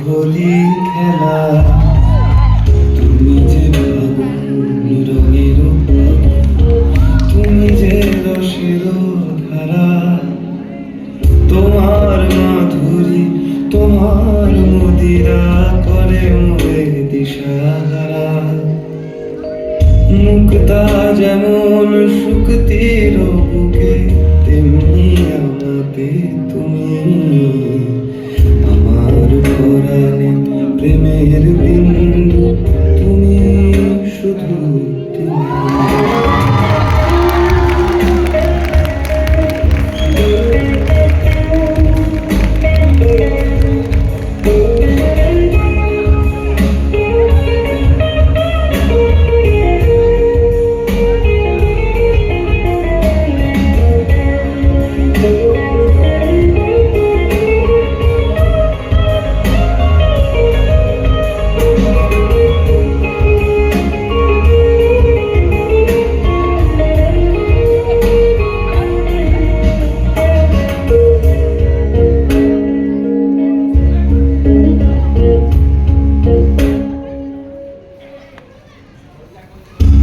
হোলি খেলা। তুমি যে ফাগুন রঙের ফাগুন, তুমি যে রসের ধারা, তোমার মাধুরী তোমার মদিরা করে মোরে দিশাহারা। মুক্তা যেমন শুকতির বুকে, তেমনি আমাকে তুমি। আমার পরাণে প্রেমের বিন্দু তুমি, শুধু তুমি।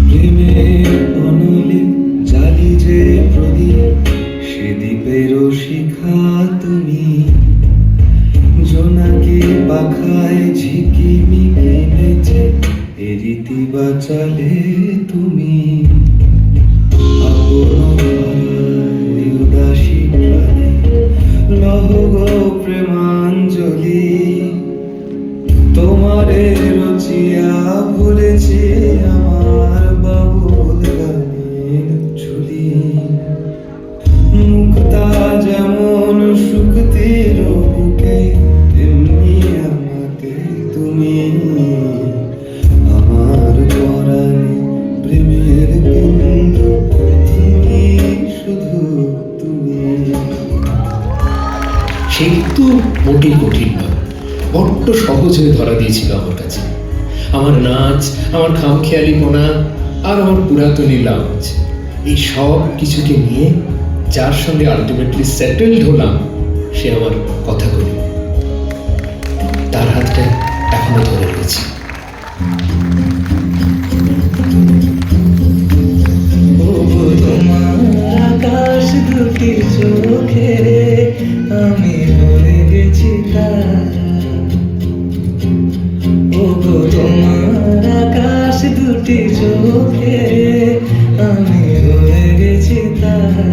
প্রেমের অনলে জালি যে প্রদীপ, সে দ্বীপের শিখা তুমি। জোনাকি পাখায় ঝিকিমিকি নেচে এ রীতি বাঁচালে তুমি। আপন হারায় উদাসী প্রাণে লহ গো প্রেমাঞ্জলি। তোমারে রচিয়া ভরেছে আমার বাবুল গানের ঝুলি। মুক্তা যেমন শুকতির বুকে, তেমনি আমাকে তুমি। আমার পরাণে প্রেমের বিন্দু তুমি, শুধু তুমি। সে কিন্তু মোটেই কঠিন নয়, বড্ড সহজ হয়ে ধরা দিয়েছিল আমার কাছে। আমার নাচ, আমার খামখেয়ালিপনা আর আমার পুরাতনী লাউঞ্জ, এই সব কিছুকে নিয়ে যার সঙ্গে আলটিমেটলি সেটেলড হলাম, সে আমার কথাগুলি। তার হাতটা এখনো ধরে রয়েছে। তোমার আকাশ দুটি চোখে আমি হয়ে গেছি তারা। ওগো তোমার আকাশ দুটি চোখে আমি হয়ে গেছি তারা।